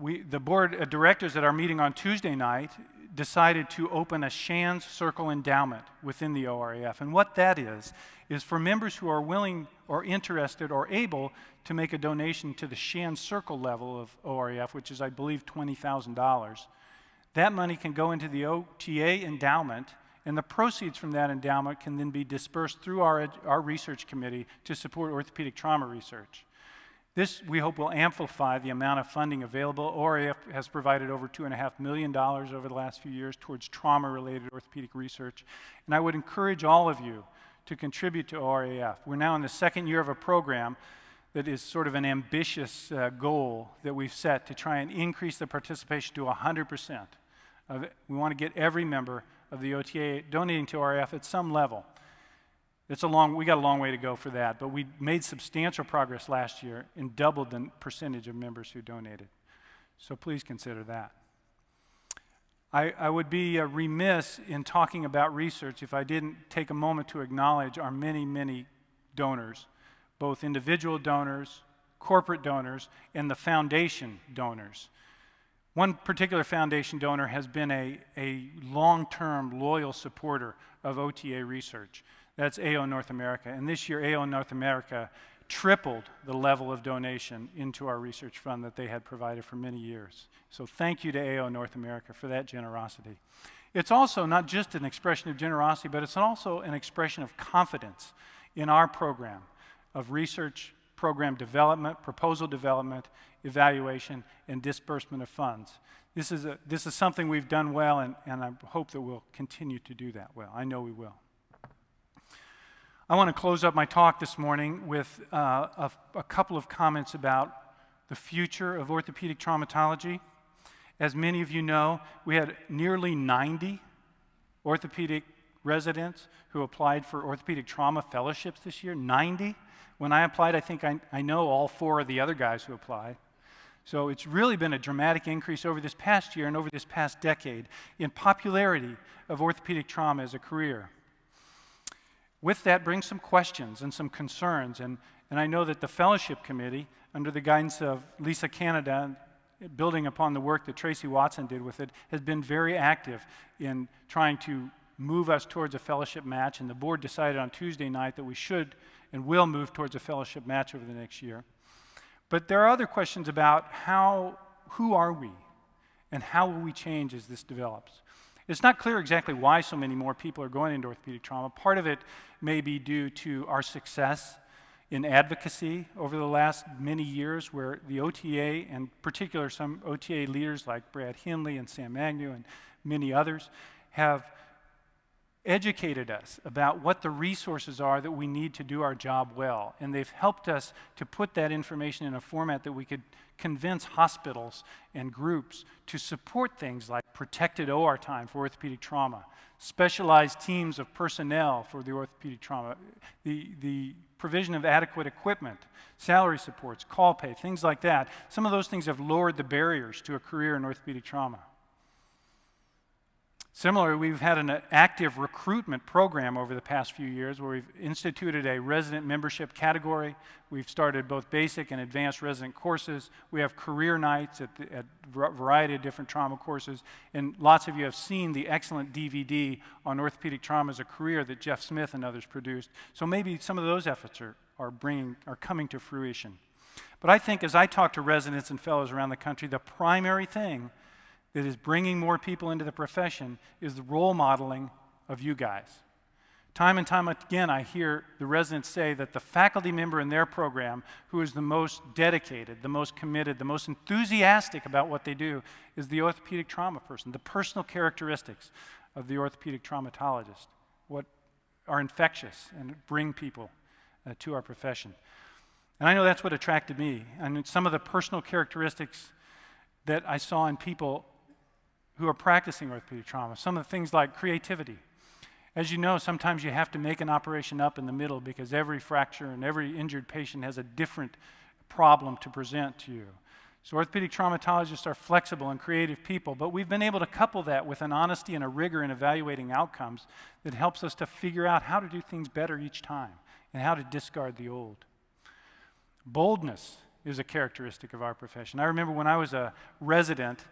The board of directors at our meeting on Tuesday night decided to open a Shands Circle endowment within the ORAF. And what that is for members who are willing or interested or able to make a donation to the Shands Circle level of ORAF, which is, I believe, $20,000. That money can go into the OTA endowment, and the proceeds from that endowment can then be dispersed through our research committee to support orthopedic trauma research. This, we hope, will amplify the amount of funding available. ORAF has provided over $2.5 million over the last few years towards trauma-related orthopedic research. And I would encourage all of you to contribute to ORAF. We're now in the second year of a program that is sort of an ambitious goal that we've set to try and increase the participation to 100%. We want to get every member of the OTA donating to ORAF at some level. We got a long way to go for that, but we made substantial progress last year and doubled the percentage of members who donated. So please consider that. I would be remiss in talking about research if I didn't take a moment to acknowledge our many, many donors, both individual donors, corporate donors, and the foundation donors. One particular foundation donor has been a long-term loyal supporter of OTA research. That's AO North America. And this year, AO North America tripled the level of donation into our research fund that they had provided for many years. So thank you to AO North America for that generosity. It's also not just an expression of generosity, but it's also an expression of confidence in our program of research, program development, proposal development, evaluation, and disbursement of funds. This is something we've done well, and I hope that we'll continue to do that well. I know we will. I want to close up my talk this morning with a couple of comments about the future of orthopedic traumatology. As many of you know, we had nearly 90 orthopedic residents who applied for orthopedic trauma fellowships this year. 90. When I applied, I think I know all 4 of the other guys who applied. So it's really been a dramatic increase over this past year and over this past decade in popularity of orthopedic trauma as a career. With that brings some questions and some concerns, and I know that the fellowship committee, under the guidance of Lisa Canada, building upon the work that Tracy Watson did with it, has been very active in trying to move us towards a fellowship match, and the board decided on Tuesday night that we should and will move towards a fellowship match over the next year. But there are other questions about who are we, and how will we change as this develops. It's not clear exactly why so many more people are going into orthopedic trauma. Part of it may be due to our success in advocacy over the last many years, where the OTA, and in particular some OTA leaders like Brad Hindley and Sam Agnew and many others, have educated us about what the resources are that we need to do our job well. And they've helped us to put that information in a format that we could convince hospitals and groups to support things like protected OR time for orthopedic trauma, specialized teams of personnel for the orthopedic trauma, the provision of adequate equipment, salary supports, call pay, things like that. Some of those things have lowered the barriers to a career in orthopedic trauma. Similarly, we've had an active recruitment program over the past few years where we've instituted a resident membership category. We've started both basic and advanced resident courses. We have career nights at a variety of different trauma courses. And lots of you have seen the excellent DVD on orthopedic trauma as a career that Jeff Smith and others produced. So maybe some of those efforts are coming to fruition. But I think as I talk to residents and fellows around the country, the primary thing that is bringing more people into the profession is the role modeling of you guys. Time and time again, I hear the residents say that the faculty member in their program who is the most dedicated, the most committed, the most enthusiastic about what they do is the orthopedic trauma person, the personal characteristics of the orthopedic traumatologist, what are infectious and bring people to our profession. And I know that's what attracted me. And some of the personal characteristics that I saw in people who are practicing orthopedic trauma, some of the things like creativity. As you know, sometimes you have to make an operation up in the middle because every fracture and every injured patient has a different problem to present to you. So orthopedic traumatologists are flexible and creative people, but we've been able to couple that with an honesty and a rigor in evaluating outcomes that helps us to figure out how to do things better each time and how to discard the old. Boldness is a characteristic of our profession. I remember when I was a resident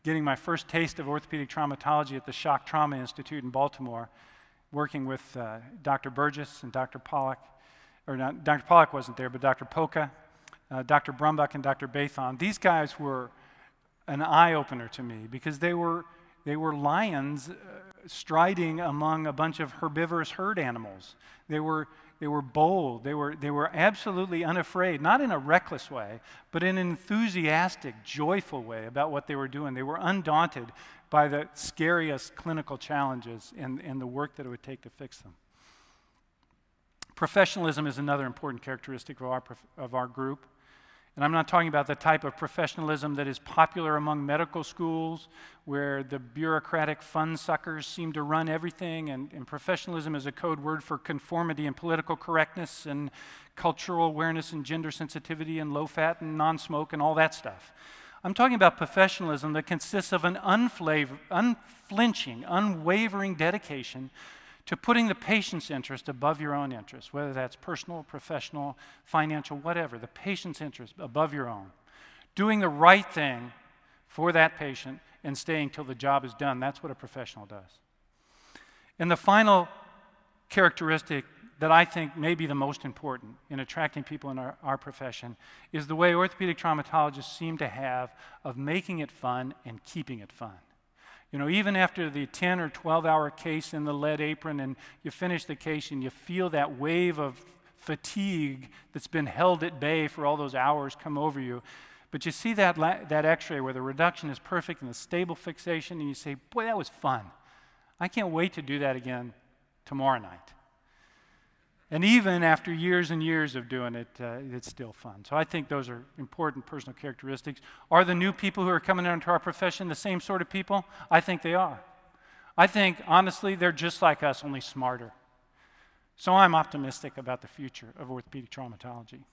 getting my first taste of orthopedic traumatology at the Shock Trauma Institute in Baltimore, working with Dr. Burgess and Dr. Pollack, or not, Dr. Pollack wasn't there, but Dr. Polka, Dr. Brumbuck, and Dr. Bathon. These guys were an eye-opener to me because they were lions striding among a bunch of herbivorous herd animals. They were bold. They were absolutely unafraid, not in a reckless way, but in an enthusiastic, joyful way about what they were doing. They were undaunted by the scariest clinical challenges and the work that it would take to fix them. Professionalism is another important characteristic of our group. And I'm not talking about the type of professionalism that is popular among medical schools, where the bureaucratic fun suckers seem to run everything, and professionalism is a code word for conformity and political correctness and cultural awareness and gender sensitivity and low-fat and non-smoke and all that stuff. I'm talking about professionalism that consists of an unflinching, unwavering dedication to putting the patient's interest above your own interest, whether that's personal, professional, financial, whatever, the patient's interest above your own. Doing the right thing for that patient and staying till the job is done. That's what a professional does. And the final characteristic that I think may be the most important in attracting people in our profession is the way orthopedic traumatologists seem to have of making it fun and keeping it fun. You know, even after the 10 or 12-hour case in the lead apron and you finish the case and you feel that wave of fatigue that's been held at bay for all those hours come over you, but you see that x-ray where the reduction is perfect and the stable fixation and you say, boy, that was fun. I can't wait to do that again tomorrow night. And even after years and years of doing it, it's still fun. So I think those are important personal characteristics. Are the new people who are coming into our profession the same sort of people? I think they are. I think, honestly, they're just like us, only smarter. So I'm optimistic about the future of orthopedic traumatology.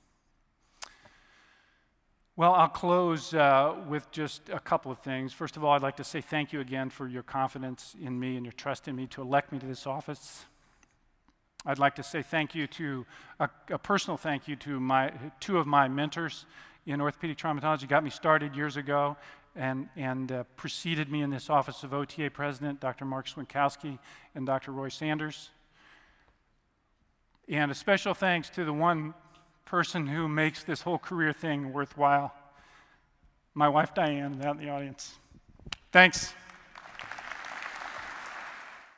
Well, I'll close with just a couple of things. First of all, I'd like to say thank you again for your confidence in me and your trust in me to elect me to this office. I'd like to say thank you to, a personal thank you to two of my mentors in orthopedic traumatology, got me started years ago and preceded me in this office of OTA president, Dr. Mark Swinkowski and Dr. Roy Sanders. And a special thanks to the one person who makes this whole career thing worthwhile, my wife Diane, out in the audience. Thanks.